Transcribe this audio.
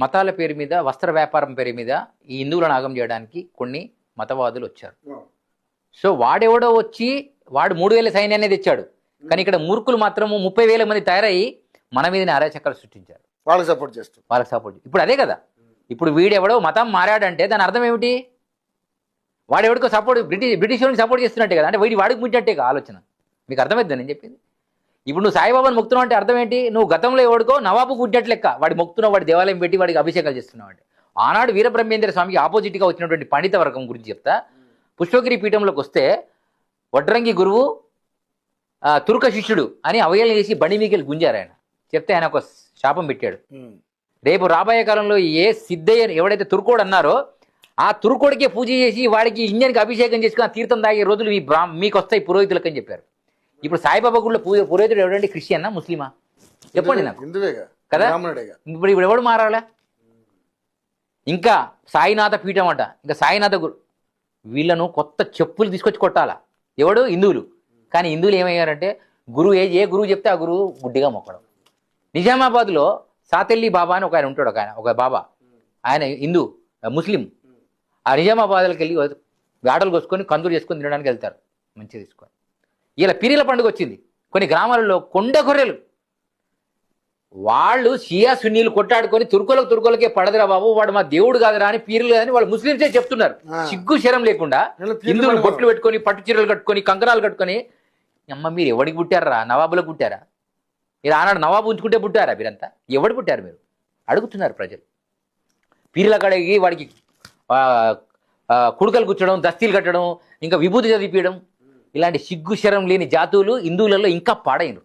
మతాల పేరు మీద వస్త్ర వ్యాపారం పేరు మీద ఈ హిందువులను ఆగం చేయడానికి కొన్ని మతవాదులు వచ్చారు. సో వాడెవడో వచ్చి వాడు 3000 సైన్యాన్ని తెచ్చాడు. కానీ ఇక్కడ మూర్ఖులు మాత్రం 30,000 మంది తయారయ్యి మన మీదనే అరాచకాలు సృష్టించారు. వాళ్ళకి సపోర్ట్. ఇప్పుడు అదే కదా. ఇప్పుడు వీడెవడో మతం మారాడంటే దాని అర్థం ఏమిటి? వాడెవడికో సపోర్ట్ బ్రిటిష్ వాళ్ళకి సపోర్ట్ చేస్తున్నట్టే కదా. అంటే వాడికి ముంచట్టే ఆలోచన. మీకు అర్థమైద్దా నేను చెప్పింది? ఇప్పుడు నువ్వు సాయిబాబాని మొక్కుతున్నావు అంటే అర్థం ఏంటి? నువ్వు గతంలో ఎవడికో నవాబు గుడ్డట్ లెక్క వాడి మొక్కుతున్నావు, వాడి దేవాలయం పెట్టి వాడికి అభిషేకాలు చేస్తున్నావు అంటే. ఆనాడు వీరబ్రహ్మేంద్ర స్వామికి ఆపోజిట్గా వచ్చినటువంటి పండిత వర్గం గురించి చెప్తా. పుష్పగిరి పీఠంలోకి వస్తే వడ్రంగి గురువు తుర్క శిష్యుడు అని అవహేళన చేసి బండి మీకెళ్ళి గుంజారు. ఆయన చెప్తే ఆయన ఒక శాపం పెట్టాడు. రేపు రాబోయే కాలంలో ఏ సిద్ధయ్య ఎవడైతే తుర్కోడు అన్నారో ఆ తుర్కోడికే పూజ చేసి వాడికి ఇంజన్కి అభిషేకం చేసుకుని తీర్థం తాగే రోజులు మీకు వస్తాయి పురోహితులకు అని చెప్పారు. ఇప్పుడు సాయిబాబా గుడిలో పురోహితుడు ఎవడండి? క్రిస్టియన్నా ముస్లిమా? చెప్పండి నాకు కదా. ఇప్పుడు ఎవడు మారాలా? ఇంకా సాయినాథ పీఠం అంట, ఇంకా సాయినాథ గురు వీళ్ళను కొత్త చెప్పులు తీసుకొచ్చి కొట్టాలా. ఎవడు? హిందువులు. కానీ హిందువులు ఏమయ్యారంటే గురువు ఏ గురువు చెప్తే ఆ గురువు గుడ్డిగా మొక్కడం. నిజామాబాద్లో సాతెల్లి బాబా అని ఆయన ఉంటాడు, ఒక బాబా. ఆయన హిందూ ముస్లిం. ఆ నిజామాబాద్కి వెళ్ళి వేటలు కోసుకొని కందులు చేసుకొని తినడానికి వెళ్తారు మంచిగా తీసుకొని. ఇలా పీరీల పండుగ వచ్చింది. కొన్ని గ్రామాలలో కొండ గొర్రెలు వాళ్ళు షియా సున్నీలు కొట్టాడుకొని తుర్కోలకే పడదురా బాబు, వాడు మా దేవుడు కాదురా అని పీరీలు కాదని వాళ్ళు ముస్లింసే చెప్తున్నారు. సిగ్గు శరం లేకుండా హిందువులు బొట్లు పెట్టుకొని పట్టు చీరలు కట్టుకొని కంకణాలు కట్టుకొని. అమ్మ మీరు ఎవడికి పుట్టారా? నవాబులకు పుట్టారా? మీరు ఆనాడు నవాబు ఉంచుకుంటే పుట్టారా? మీరంతా ఎవడు పుట్టారు మీరు అడుగుతున్నారు ప్రజలు. పీరీల కడిగి వాడికి కుడుకలు కూర్చడం, దస్తీలు కట్టడం, ఇంకా విభూతి చదివించడం, ఇలాంటి సిగ్గు శరం లేని జాతువులు హిందువులలో ఇంకా పాడైనరు.